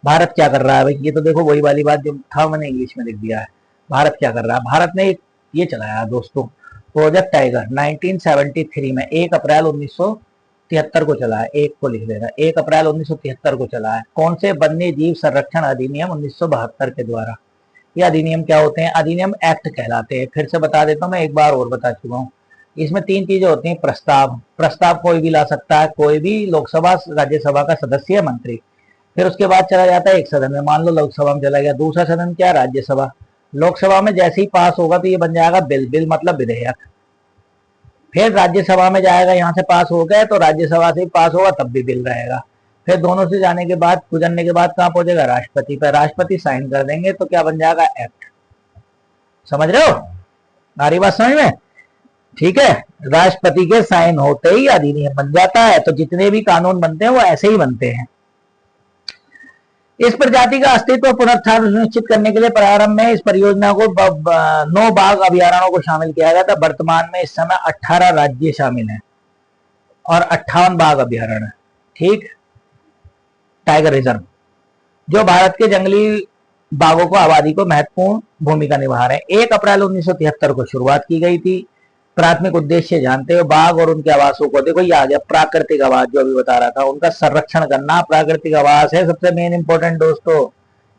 भारत क्या कर रहा है भाई, ये तो देखो वही वाली बात जो था मैंने इंग्लिश में लिख दिया है। भारत क्या कर रहा है, भारत ने ये चलाया दोस्तों प्रोजेक्ट टाइगर 1973 में, 1 अप्रैल 1973 को चला है। एक को लिख देना, 1 अप्रैल 1973 को चला है। कौन से, वन्य जीव संरक्षण अधिनियम 1972 के द्वारा। ये अधिनियम क्या होते हैं, अधिनियम एक्ट कहलाते हैं। फिर से बता देता हूँ, मैं एक बार और बता चुका हूँ। इसमें 3 चीजें होती हैं, प्रस्ताव, प्रस्ताव कोई भी ला सकता है, कोई भी लोकसभा राज्यसभा का सदस्य या मंत्री। फिर उसके बाद चला जाता है एक सदन में, मान लो लोकसभा में चला गया। दूसरा सदन क्या, राज्यसभा। लोकसभा में जैसे ही पास होगा तो ये बन जाएगा बिल, बिल मतलब विधेयक। फिर राज्यसभा में जाएगा, यहाँ से पास हो गया तो राज्यसभा से पास होगा तब भी बिल रहेगा। फिर दोनों से जाने के बाद, गुजरने के बाद कहाँ पहुंचेगा, राष्ट्रपति पर। राष्ट्रपति साइन कर देंगे तो क्या बन जाएगा, एक्ट। समझ रहे हो, आ रही बात समझ में। ठीक है, राष्ट्रपति के साइन होते ही अधिनियम बन जाता है। तो जितने भी कानून बनते हैं वो ऐसे ही बनते हैं। इस प्रजाति का अस्तित्व पुनरुत्थान सुनिश्चित करने के लिए प्रारंभ में इस परियोजना को 9 बाघ अभ्यारण्यों को शामिल किया गया था। वर्तमान में इस समय 18 राज्य शामिल हैं और 58 बाघ अभ्यारण्य। ठीक, टाइगर रिजर्व जो भारत के जंगली बाघों को आबादी को महत्वपूर्ण भूमिका निभा रहे हैं। 1 अप्रैल 1973 को शुरुआत की गई थी। प्राथमिक उद्देश्य जानते हो, बाघ और उनके आवासों को, देखो ये आ गया प्राकृतिक आवास जो अभी बता रहा था, उनका संरक्षण करना। प्राकृतिक आवास है सबसे मेन इंपॉर्टेंट दोस्तों।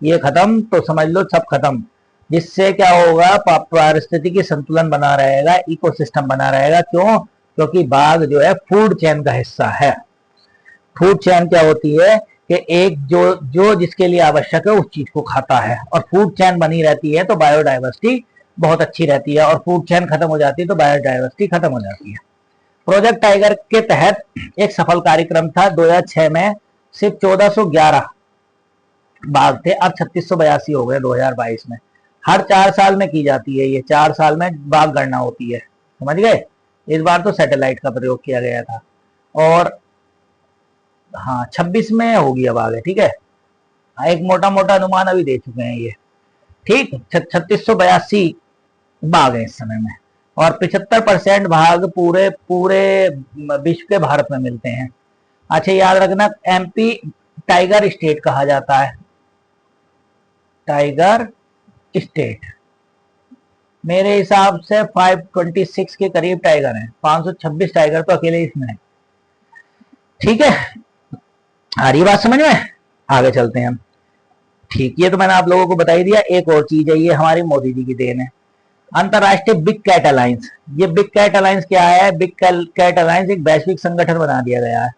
ये खत्म तो समझ लो सब खत्म। जिससे क्या होगा, पारिस्थितिकी संतुलन बना रहेगा, इकोसिस्टम बना रहेगा। क्यों, क्योंकि बाघ जो है फूड चेन का हिस्सा है। फूड चेन क्या होती है कि एक जो जिसके लिए आवश्यक है उस चीज को खाता है, और फूड चेन बनी रहती है तो बायोडाइवर्सिटी बहुत अच्छी रहती है। और फूड चेन खत्म हो जाती है तो बायोडाइवर्सिटी खत्म हो जाती है। प्रोजेक्ट टाइगर के तहत एक सफल कार्यक्रम था। 2006 में सिर्फ 1411 बाघ थे, अब 3682 हो गए 2022 में। हर 4 साल में की जाती है, ये 4 साल में बाघ गणना होती है, समझ गए। इस बार तो सैटेलाइट का प्रयोग किया गया था। और हाँ 26 में होगी अब आगे, ठीक है। एक मोटा मोटा अनुमान अभी दे चुके हैं ये, ठीक। 3682 बाघ है इस समय में, और 75% बाघ पूरे विश्व के भारत में मिलते हैं। अच्छा याद रखना, एमपी टाइगर स्टेट कहा जाता है। Tiger state. मेरे हिसाब से 526 के करीब टाइगर हैं, 526 टाइगर तो अकेले इसमें है। ठीक है, आ रही बात समझ में? आगे चलते हैं हम। ठीक, ये तो मैंने आप लोगों को बता ही दिया। एक और चीज है, ये हमारी मोदी जी की देन है, अंतरराष्ट्रीय बिग कैट अलायंस। ये बिग कैट अलायंस क्या है? बिग कैट अलायंस एक वैश्विक संगठन बना दिया गया है,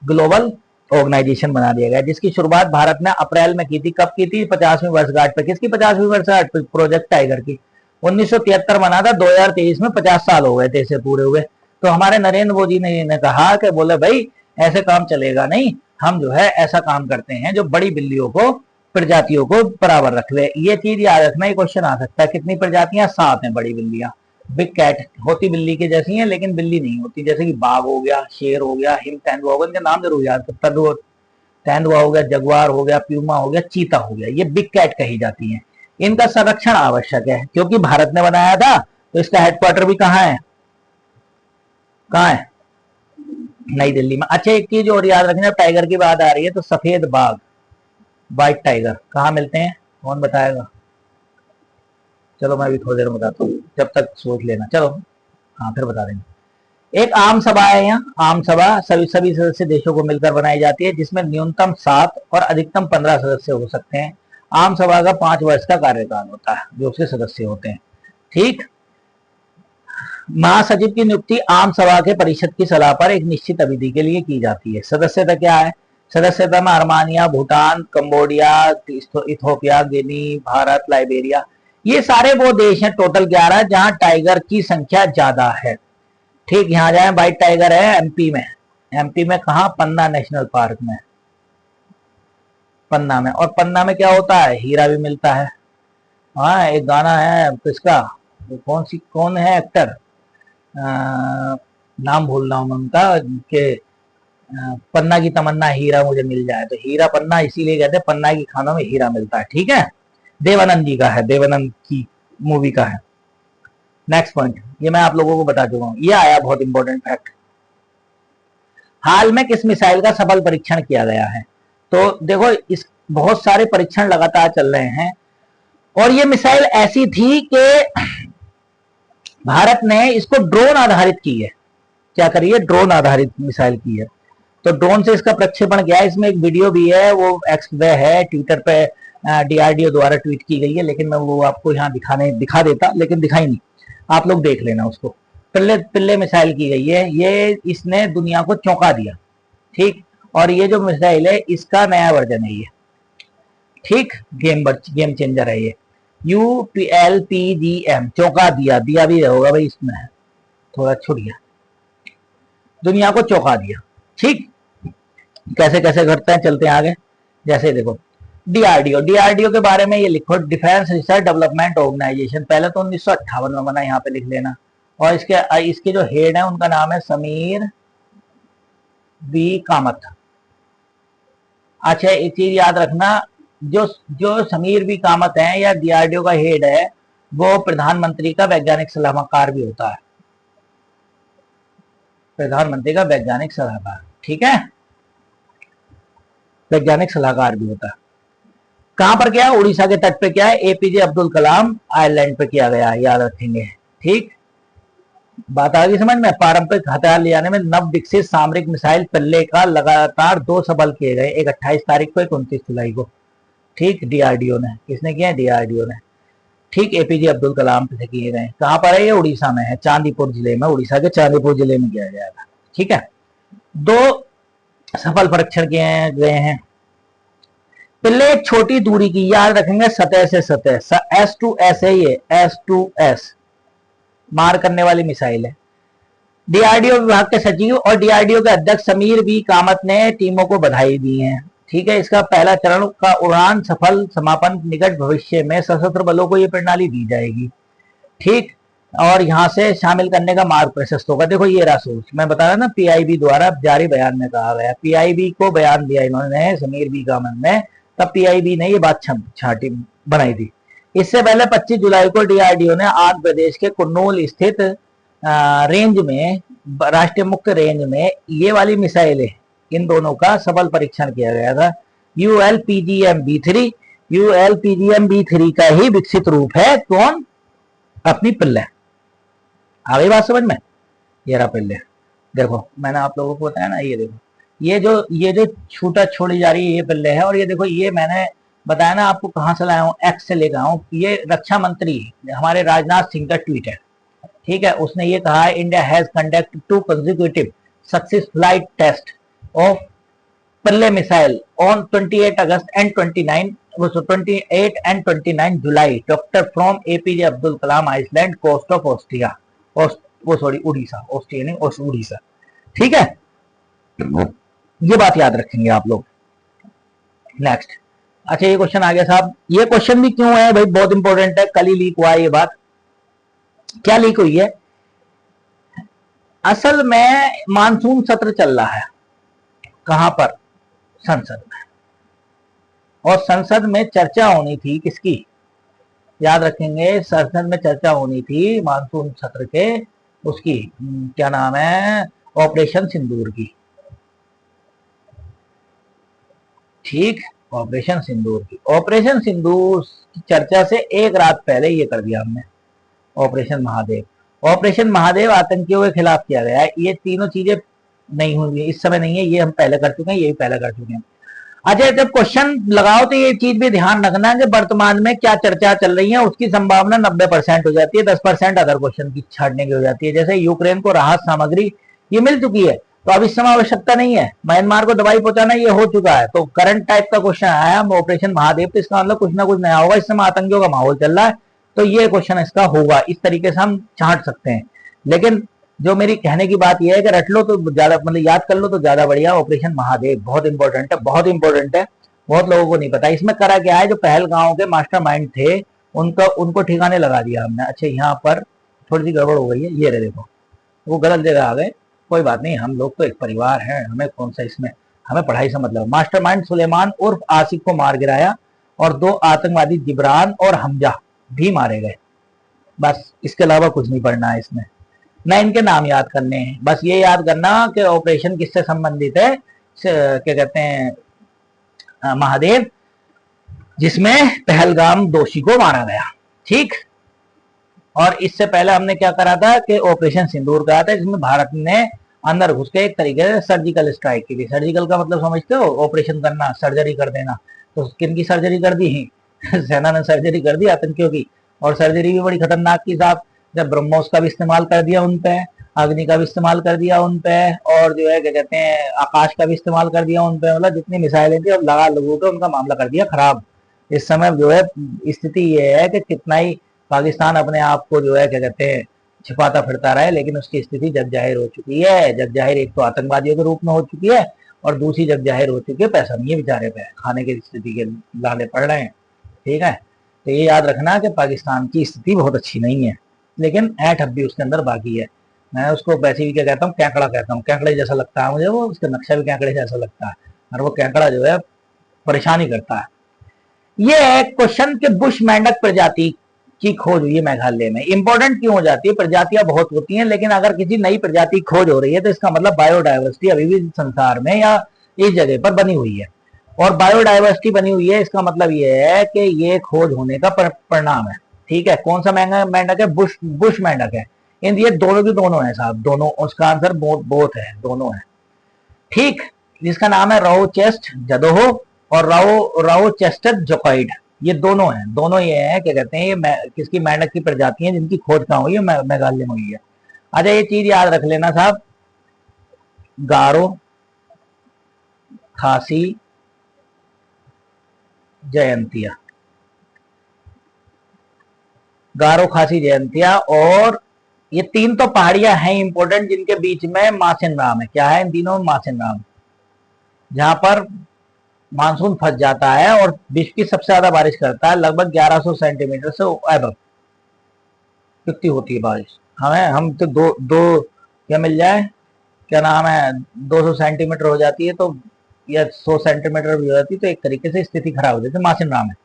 ग्लोबल ऑर्गेनाइजेशन बना दिया गया, जिसकी शुरुआत भारत ने अप्रैल में की थी। कब की थी? 50वीं वर्षगांठ पे। किसकी 50वीं वर्षगांठ पे? प्रोजेक्ट टाइगर की। 1973 बना था, 2023 में 50 साल हो गए थे इसे पूरे हुए। तो हमारे नरेंद्र मोदी ने कहा कि बोले भाई ऐसे काम चलेगा नहीं, हम जो है ऐसा काम करते हैं जो बड़ी बिल्लियों को, प्रजातियों को बराबर रख ले। ये चीज याद रखना, ये क्वेश्चन आ सकता है। कितनी प्रजातियां? 7 हैं बड़ी बिल्लियां। बिग कैट होती बिल्ली की जैसी हैं, लेकिन बिल्ली नहीं होती। जैसे कि बाघ हो गया, शेर हो गया, हिम तेंदुआ हो गया, इनका नाम जरूर याद कर। तेंदुआ हो गया, जगुआर हो गया, प्यूमा हो गया, चीता हो गया, ये बिग कैट कही जाती हैं। इनका संरक्षण आवश्यक है, क्योंकि भारत ने बनाया था, तो इसका हेडक्वार्टर भी कहाँ है? कहाँ है? नई दिल्ली में। अच्छा, एक चीज और याद रखना, टाइगर की बात आ रही है तो सफेद बाघ, व्हाइट टाइगर कहाँ मिलते हैं? कौन बताएगा? चलो मैं भी थोड़ी देर में बताता हूँ, जब तक सोच लेना। चलो हाँ, फिर बता देंगे। एक आम सभा है यहाँ। आम सभा सभी सदस्य देशों को मिलकर बनाई जाती है, जिसमें न्यूनतम 7 और अधिकतम 15 सदस्य हो सकते हैं। आम सभा का 5 वर्ष का कार्यकाल होता है, जो उसके सदस्य होते हैं। ठीक, महासचिव की नियुक्ति आम सभा के परिषद की सलाह पर एक निश्चित अवधि के लिए की जाती है। सदस्यता क्या है? सदस्यता में अर्मानिया, भूटान, कंबोडिया, इथोपिया, गिनी, भारत, लाइबेरिया, ये सारे वो देश हैं, टोटल 11, जहां टाइगर की संख्या ज्यादा है। ठीक, यहाँ जाए। व्हाइट टाइगर है एमपी में। एमपी में कहा? पन्ना नेशनल पार्क में, पन्ना में। और पन्ना में क्या होता है? हीरा भी मिलता है। हाँ, एक गाना है किसका, कौन है एक्टर, नाम भूल रहा हूँ मैं उनका, के पन्ना की तमन्ना हीरा मुझे मिल जाए। तो हीरा पन्ना इसीलिए कहते हैं, पन्ना की खानों में हीरा मिलता है। ठीक है, देवानंद जी का है, देवानंद की मूवी का है। नेक्स्ट पॉइंट, ये मैं आप लोगों को बता चुका हूं, ये आया बहुत इंपॉर्टेंट फैक्ट। हाल में किस मिसाइल का सफल परीक्षण किया गया है? तो देखो, इस बहुत सारे परीक्षण लगातार चल रहे हैं, और ये मिसाइल ऐसी थी कि भारत ने इसको ड्रोन आधारित की है। क्या करिए? ड्रोन आधारित मिसाइल की है। तो ड्रोन से इसका प्रक्षेपण किया है। इसमें एक वीडियो भी है, वो एक्स पे है, ट्विटर पे डीआरडीओ द्वारा ट्वीट की गई है, लेकिन मैं वो आपको यहाँ दिखा देता, लेकिन दिखाई नहीं। आप लोग देख लेना उसको। पिल्ले मिसाइल की गई है ये, इसने दुनिया को चौंका दिया। ठीक, और ये जो मिसाइल है इसका नया वर्जन है ये। ठीक, गेम चेंजर है ये, UPLPGM, चौंका दिया, दिया भी होगा भाई इसमें, थोड़ा छुट गया, दुनिया को चौंका दिया। ठीक, कैसे कैसे करते हैं, चलते हैं आगे। जैसे देखो, डीआरडीओ के बारे में ये लिखो, डिफेंस रिसर्च डेवलपमेंट ऑर्गेनाइजेशन। पहले तो 1958 में बना, यहाँ पे लिख लेना। और इसके जो हेड है उनका नाम है समीर बी कामत। अच्छा, एक चीज याद रखना, जो समीर बी कामत है या डीआरडीओ का हेड है, वो प्रधानमंत्री का वैज्ञानिक सलाहकार भी होता है, प्रधानमंत्री का वैज्ञानिक सलाहकार। ठीक है, वैज्ञानिक सलाहकार भी होता है। कहां पर किया? उड़ीसा के तट पे किया है, एपीजे अब्दुल कलाम आइलैंड पे किया गया है, याद रखेंगे। ठीक, बात आ गई समझ में? पारंपरिक हथियार ले जाने में नव विकसित सामरिक मिसाइल पिल्ले का लगातार 2 सफल किए गए, एक 28 तारीख को, एक 29 जुलाई को। ठीक, डीआरडीओ ने, किसने किया है? डीआरडीओ ने। ठीक, एपीजे अब्दुल कलाम से किए गए। कहां पर है ये? उड़ीसा में है, चांदीपुर जिले में, उड़ीसा के चांदीपुर जिले में किया गया था। ठीक है, 2 सफल परीक्षण किए गए हैं। पिल्ले एक छोटी दूरी की, याद रखेंगे, सतह से सतह, S2S है ये, S2S मार करने वाली मिसाइल है। डीआरडीओ विभाग के सचिव और डीआरडीओ के अध्यक्ष समीर बी कामत ने टीमों को बधाई दी है। ठीक है, इसका पहला चरण का उड़ान सफल समापन निकट भविष्य में सशस्त्र बलों को ये प्रणाली दी जाएगी। ठीक, और यहां से शामिल करने का मार्ग प्रशस्त होगा। देखो ये रहा सोच, मैं बता रहा ना, पीआईबी द्वारा जारी बयान में कहा गया, पीआईबी को बयान दिया इन्होंने, समीर बी कामत ने, तब पीआईबी ने ये बात छाटी बनाई थी। इससे पहले 25 जुलाई को डीआरडीओ ने आंध्र प्रदेश के कुन्नूल स्थित रेंज में, राष्ट्रीय मुख्य रेंज में, ये वाली मिसाइलें, इन दोनों का सफल परीक्षण किया गया था। ULPGM-B3, ULPGMB3 का ही विकसित रूप है। कौन? अपनी पिल्ले। आ गई बात समझ में? ये रहा पिल्ले। देखो मैंने आप लोगों को बताया ना, ये देखो ये जो छूटा छोड़ी जा रही है ये पिल्ले है। और ये देखो ये मैंने बताया ना आपको, कहां से लाया हूँ, एक्स से लेकर आया हूँ। ये रक्षा मंत्री हमारे राजनाथ सिंह का ट्वीट है, ठीक है। उसने ये कहा है, India has conduct 2 consecutive success flight test of पिल्ले missile on 28 August and 28 and 29 July. Doctor from APJ Abdul Kalam Island, coast of Austria, वो सॉरी उड़ीसा, ऑस्ट्रिया नहीं उड़ीसा, ठीक है। ये बात याद रखेंगे आप लोग। नेक्स्ट, अच्छा ये क्वेश्चन आ गया साहब। ये क्वेश्चन भी क्यों है भाई, बहुत इंपॉर्टेंट है, कल ही लीक हुआ है ये बात। क्या लीक हुई है? असल में मानसून सत्र चल रहा है, कहां पर? संसद में। और संसद में चर्चा होनी थी किसकी? याद रखेंगे, संसद में चर्चा होनी थी मानसून सत्र के उसकी, क्या नाम है, ऑपरेशन सिंदूर की, ठीक। ऑपरेशन सिंदूर की, ऑपरेशन सिंदूर की चर्चा से एक रात पहले ये कर दिया हमने, ऑपरेशन महादेव। ऑपरेशन महादेव आतंकियों के खिलाफ किया गया है। ये तीनों चीजें नहीं हुई इस समय, नहीं है, ये हम पहले कर चुके हैं, ये भी पहले कर चुके हैं। अच्छा जब क्वेश्चन लगाओ तो ये चीज भी ध्यान रखना कि वर्तमान में क्या चर्चा चल रही है उसकी संभावना 90% हो जाती है, 10% अदर क्वेश्चन की छाड़ने की हो जाती है। जैसे यूक्रेन को राहत सामग्री ये मिल चुकी है, तो अब इस समय आवश्यकता नहीं है। म्यांमार को दवाई पहुंचाना ये हो चुका है। तो करंट टाइप का क्वेश्चन आया ऑपरेशन महादेव, तो इसका मतलब कुछ ना कुछ नया होगा। इस समय आतंकियों का माहौल चल रहा है, तो ये क्वेश्चन इसका होगा। इस तरीके से हम छांट सकते हैं। लेकिन जो मेरी कहने की बात यह है कि रट लो तो ज्यादा, मतलब याद कर लो तो ज्यादा बढ़िया। ऑपरेशन महादेव बहुत इंपॉर्टेंट है, बहुत इंपॉर्टेंट है, बहुत लोगों को नहीं पता। इसमें करा क्या है, जो पहलगांव के मास्टरमाइंड थे उनको ठिकाने लगा दिया हमने। अच्छा यहाँ पर थोड़ी सी गड़बड़ हो गई है, ये रहे देखो, वो गलत जगह आ गए, कोई बात नहीं, हम लोग तो एक परिवार हैं, हमें कौन सा इसमें, हमें पढ़ाई से मतलब। मास्टरमाइंड सुलेमान उर्फ आसिफ को मार गिराया और 2 आतंकवादी जिब्रान और हमजा भी मारे गए। बस इसके अलावा कुछ नहीं पढ़ना है इसमें, ना इनके नाम याद करने हैं। बस ये याद करना कि ऑपरेशन किससे संबंधित है, क्या कहते हैं, महादेव, जिसमें पहलगाम दोषी को मारा गया, ठीक। और इससे पहले हमने क्या करा था कि ऑपरेशन सिंदूर करा था, जिसमें भारत ने अंदर घुस के एक तरीके से सर्जिकल स्ट्राइक की थी। सर्जिकल का मतलब समझते हो, ऑपरेशन करना, सर्जरी कर देना। तो किन की सर्जरी कर दी? सेना ने सर्जरी कर दी आतंकियों की, और सर्जरी भी बड़ी खतरनाक की साहब। जब ब्रह्मोस का भी इस्तेमाल कर दिया उन पे, अग्नि का भी इस्तेमाल कर दिया उन पे, और जो है क्या कहते हैं आकाश का भी इस्तेमाल कर दिया उन पे। मतलब जितनी मिसाइलें थी अब लगा लोगों के उनका मामला कर दिया खराब। इस समय जो है स्थिति ये है कि कितना ही पाकिस्तान अपने आप को जो है क्या कहते हैं छिपाता फिरता रहे, लेकिन उसकी स्थिति जग जाहिर हो चुकी है। जग जाहिर एक तो आतंकवादियों के रूप में हो चुकी है, और दूसरी जग जाहिर हो चुकी है पैसा नहीं है बेचारे पे, खाने की स्थिति के लाले पड़ रहे हैं, ठीक है। तो ये याद रखना कि पाकिस्तान की स्थिति बहुत अच्छी नहीं है, लेकिन ऐठ अब भी उसके अंदर बाकी है। मैं उसको वैसे भी क्या कहता हूँ, कैंकड़ा कहता हूँ, कैंकड़े जैसा लगता है मुझे वो, उसका नक्शा भी कैंकड़े जैसा लगता है, और वो कैंकड़ा जो है परेशानी करता है। ये क्वेश्चन के बुश मेंढक प्रजाति की खोज हुई है मेघालय में। इंपॉर्टेंट क्यों हो जाती है? प्रजातियां बहुत होती हैं, लेकिन अगर किसी नई प्रजाति खोज हो रही है तो इसका मतलब बायोडाइवर्सिटी अभी भी संसार में या इस जगह पर बनी हुई है। और बायोडाइवर्सिटी बनी हुई है, इसका मतलब ये है कि ये खोज होने का परिणाम है, ठीक है। कौन सा मेंढक है? बुश मेंढक है। इन ये दोनों की दोनों है साहब, दोनों, उसका आंसर बोथ है, दोनों है, ठीक। जिसका नाम है राओ चेस्ट जदोहो और राओ चेस्टेड जोकॉइड, ये दोनों हैं। दोनों ये हैं क्या कहते हैं, ये किसकी मेंढक की प्रजाति है जिनकी खोज कहाँ हुई है? मेघालय में हुई है। अच्छा ये चीज याद रख लेना साहब, गारो, खासी, जयंतिया, गारो, खासी, जयंतिया, और ये 3 तो पहाड़ियां हैं इंपॉर्टेंट, जिनके बीच में मासिन राम है। क्या है इन तीनों में? मासिन राम, जहां पर मानसून फंस जाता है और विश्व की सबसे ज्यादा बारिश करता है, लगभग 1100 सेंटीमीटर से अबव कितनी होती है बारिश। हम तो दो क्या मिल जाए, क्या नाम है, 200 सेंटीमीटर हो जाती है, तो या 100 सेंटीमीटर भी हो जाती है, तो एक तरीके से स्थिति खराब हो जाती है। मासिन राम है।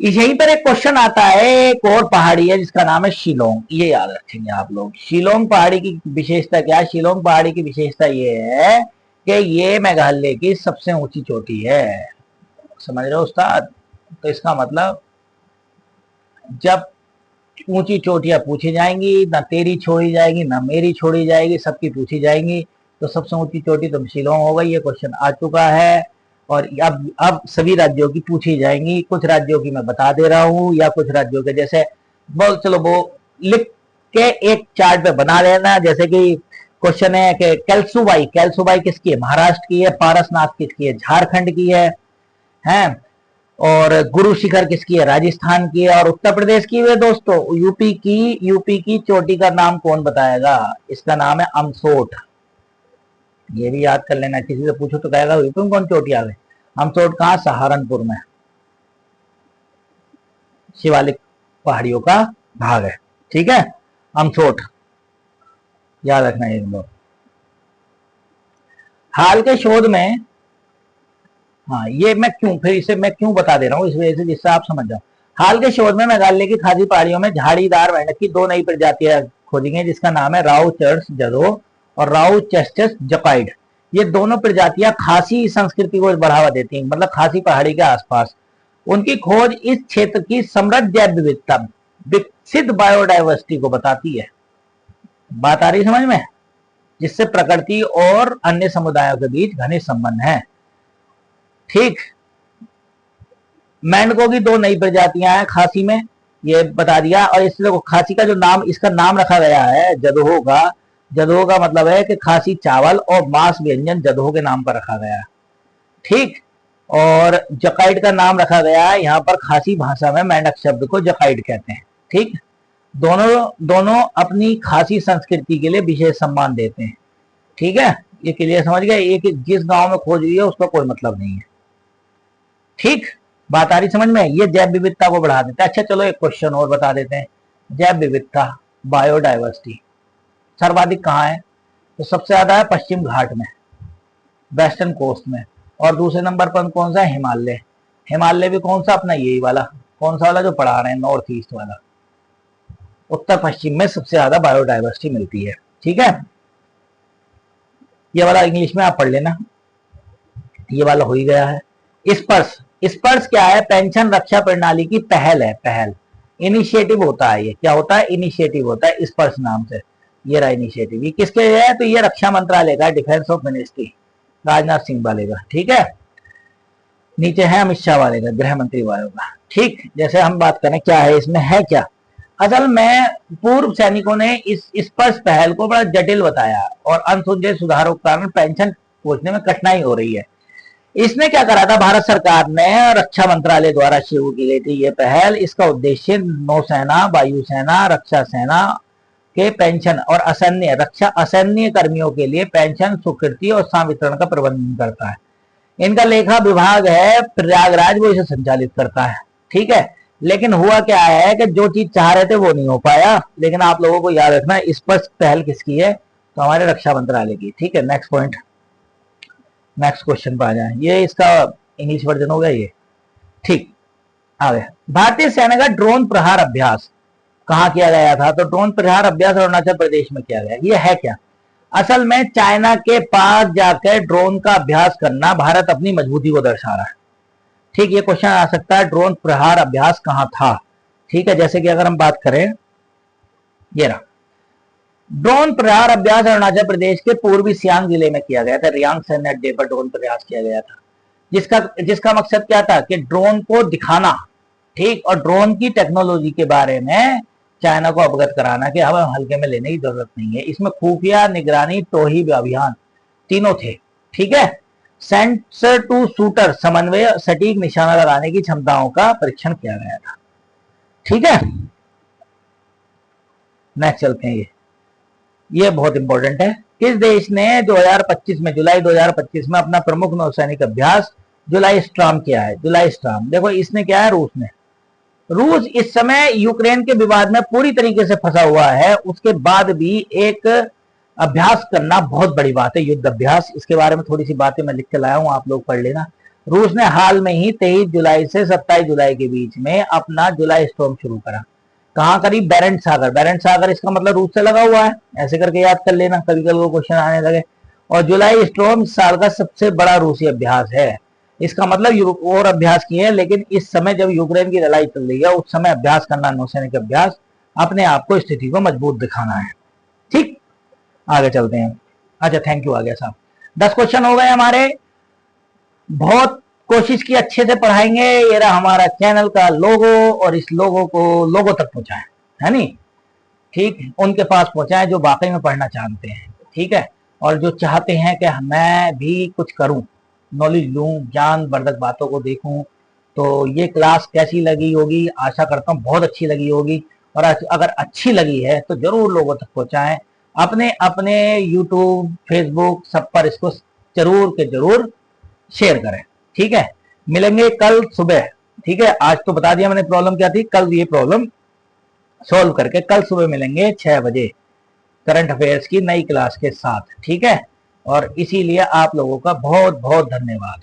यहीं पर एक क्वेश्चन आता है, एक और पहाड़ी है जिसका नाम है शिलोंग, ये याद रखेंगे आप लोग। शिलोंग पहाड़ी की विशेषता क्या है? शिलोंग पहाड़ी की विशेषता ये है कि ये मेघालय की सबसे ऊंची चोटी है। समझ रहे हो उस्ताद? तो इसका मतलब जब ऊंची चोटियां पूछी जाएंगी, ना तेरी छोड़ी जाएगी ना मेरी छोड़ी जाएगी, सबकी पूछी जाएंगी। तो सबसे ऊंची चोटी तो शिलोंग हो गई, ये क्वेश्चन आ चुका है। और अब सभी राज्यों की पूछी जाएंगी। कुछ राज्यों की मैं बता दे रहा हूं, या कुछ राज्यों के जैसे बोल, चलो वो लिख के एक चार्ट पे बना लेना। जैसे कि क्वेश्चन है कि कैलसुबाई, कैलसुबाई किसकी है? महाराष्ट्र की है। पारसनाथ किसकी है? झारखंड की है। और गुरु शिखर किसकी है? राजस्थान की है। और उत्तर प्रदेश की है दोस्तों, यूपी की चोटी का नाम कौन बताएगा? इसका नाम है अमसोट। ये भी याद कर लेना, किसी से पूछो तो कहेगा यूपी में कौन चोटी आ गई। अमसोट कहाँ? सहारनपुर में, शिवालिक पहाड़ियों का भाग है। ठीक है, अमसोट याद रखना ये लोग। हाल के शोध में, हाँ ये मैं क्यों बता दे रहा हूँ, इस वजह से जिससे आप समझ जाओ। हाल के शोध में मेघालय की खासी पहाड़ियों में झाड़ीदार मेंढक की 2 नई प्रजातियां खोजी गई, जिसका नाम है राउचर्स जदो और राउचेस्टस जकाइड। ये दोनों प्रजातियां खासी संस्कृति को बढ़ावा देती हैं, मतलब खासी पहाड़ी के आसपास। उनकी खोज इस क्षेत्र की समृद्ध जैव विविधता, विकसित बायोडाइवर्सिटी को बताती है। बात आ रही समझ में? जिससे प्रकृति और अन्य समुदायों के बीच घनिष्ठ संबंध है। ठीक, मेंढकों की 2 नई प्रजातियां हैं खासी में, ये बता दिया। और इसलिए खासी का जो नाम, इसका नाम रखा गया है जदहो का। जदहो का मतलब है कि खासी चावल और मांस व्यंजन जदहो के नाम पर रखा गया है। ठीक, और जकाइड का नाम रखा गया है यहाँ पर, खासी भाषा में मेंढक शब्द को जकाइड कहते हैं। ठीक, दोनों अपनी खासी संस्कृति के लिए विशेष सम्मान देते हैं। ठीक है, ये क्लियर समझ गए? एक जिस गांव में खोज रही है उसका कोई मतलब नहीं है। ठीक, बात आ रही समझ में? ये जैव विविधता को बढ़ा देता है। अच्छा चलो एक क्वेश्चन और बता देते हैं। जैव विविधता, बायोडाइवर्सिटी सर्वाधिक कहाँ है? तो सबसे ज्यादा है पश्चिम घाट में, वेस्टर्न कोस्ट में। और दूसरे नंबर पर कौन सा है? हिमालय। हिमालय भी कौन सा? अपना यही वाला, कौन सा वाला जो पढ़ा रहे हैं, नॉर्थ ईस्ट वाला। उत्तर पश्चिम में सबसे ज्यादा बायोडाइवर्सिटी मिलती है। ठीक है, ये वाला इंग्लिश में आप पढ़ लेना, ये वाला हो ही गया है। स्पर्श, स्पर्श क्या है? पेंशन रक्षा प्रणाली की पहल है, पहल, इनिशिएटिव होता है। ये क्या होता है? इनिशिएटिव होता है स्पर्श नाम से। ये रहा इनिशिएटिव। ये किसके है? तो ये रक्षा मंत्रालय का, defence of ministry, Rajnath Singh वाले का। ठीक है, नीचे है अमित शाह वाले का, गृह मंत्री वाले का। ठीक, जैसे हम बात करें क्या है इसमें, है क्या? असल में पूर्व सैनिकों ने इस स्पर्श पहल को बड़ा जटिल बताया और अनसुलझे सुधारों के कारण पेंशन पहुंचने में कठिनाई हो रही है। इसने क्या करा था? भारत सरकार ने रक्षा मंत्रालय द्वारा शुरू की गई थी ये पहल। इसका उद्देश्य नौसेना, वायुसेना, रक्षा सेना के पेंशन और असैन्य कर्मियों के लिए पेंशन, स्वीकृति और संवितरण का प्रबंधन करता है। इनका लेखा विभाग है प्रयागराज, वो इसे संचालित करता है। ठीक है, लेकिन हुआ क्या है कि जो चीज चाह रहे थे वो नहीं हो पाया। लेकिन आप लोगों को याद रखना इस पर पहल किसकी है? तो हमारे रक्षा मंत्रालय की। ठीक है, नेक्स्ट पॉइंट, नेक्स्ट क्वेश्चन पर आ जाए। ये इसका इंग्लिश वर्जन हो गया ये। ठीक, आ गया। भारतीय सेना का ड्रोन प्रहार अभ्यास कहाँ किया गया था? तो ड्रोन प्रहार अभ्यास अरुणाचल प्रदेश में किया गया। ये है क्या? असल में चाइना के पास जाकर ड्रोन का अभ्यास करना भारत अपनी मजबूती को दर्शा रहा है। ठीक, ये क्वेश्चन आ सकता है, ड्रोन प्रहार अभ्यास कहां था? ठीक है, जैसे कि अगर हम बात करें, ये रहा ड्रोन प्रहार अभ्यास अरुणाचल प्रदेश के पूर्वी सियांग जिले में किया गया था। रियांग सैन्य अड्डे पर ड्रोन प्रयास किया गया था, जिसका मकसद क्या था? कि ड्रोन को दिखाना, ठीक, और ड्रोन की टेक्नोलॉजी के बारे में चाइना को अवगत कराना कि हमें हल्के में लेने की जरूरत नहीं है। इसमें खुफिया, निगरानी, टोही अभियान तीनों थे। ठीक है, सेंसर टू शूटर समन्वय, सटीक निशाना लगाने की क्षमताओं का परीक्षण किया गया था। ठीक है, नेक्स्ट चलते हैं। ये बहुत इंपॉर्टेंट है। किस देश ने 2025 में, जुलाई 2025 में अपना प्रमुख नौसैनिक अभ्यास जुलाई स्ट्राम किया है? जुलाई स्ट्राम, देखो इसने क्या है, रूस इस समय यूक्रेन के विवाद में पूरी तरीके से फंसा हुआ है। उसके बाद भी एक अभ्यास करना बहुत बड़ी बात है, युद्ध अभ्यास। इसके बारे में थोड़ी सी बातें मैं लिख के लाया हूं, आप लोग पढ़ लेना। रूस ने हाल में ही 23 जुलाई से 27 जुलाई के बीच में अपना जुलाई स्टॉर्म शुरू करा। कहां करी? बैरेंट सागर। बैरेंट सागर इसका मतलब रूस से लगा हुआ है, ऐसे करके याद कर लेना, कभी कभी वो क्वेश्चन आने लगे। और जुलाई स्टॉर्म इस साल का सबसे बड़ा रूसी अभ्यास है। इसका मतलब और अभ्यास किए हैं, लेकिन इस समय जब यूक्रेन की लड़ाई चल रही है उस समय अभ्यास करना, नौसैनिक अभ्यास, अपने आप को, स्थिति को मजबूत दिखाना है। ठीक, आगे चलते हैं। अच्छा, थैंक यू आ गया साहब। 10 क्वेश्चन हो गए हमारे। बहुत कोशिश की अच्छे से पढ़ाएंगे। ये रहा हमारा चैनल का लोगो, और इस लोगो को लोगों तक पहुंचाएं, है नहीं? ठीक, उनके पास पहुंचाएं जो वाकई में पढ़ना चाहते हैं। ठीक है, और जो चाहते हैं कि मैं भी कुछ करूं, नॉलेज लूं, ज्ञान वर्धक बातों को देखूं। तो ये क्लास कैसी लगी होगी? आशा करता हूं बहुत अच्छी लगी होगी। और अगर अच्छी लगी है तो जरूर लोगों तक पहुंचाएं, अपने अपने यूट्यूब, फेसबुक, सब पर इसको जरूर के जरूर शेयर करें। ठीक है, मिलेंगे कल सुबह। ठीक है, आज तो बता दिया मैंने प्रॉब्लम क्या थी, कल ये प्रॉब्लम सॉल्व करके कल सुबह मिलेंगे 6 बजे करंट अफेयर्स की नई क्लास के साथ। ठीक है, और इसीलिए आप लोगों का बहुत बहुत धन्यवाद।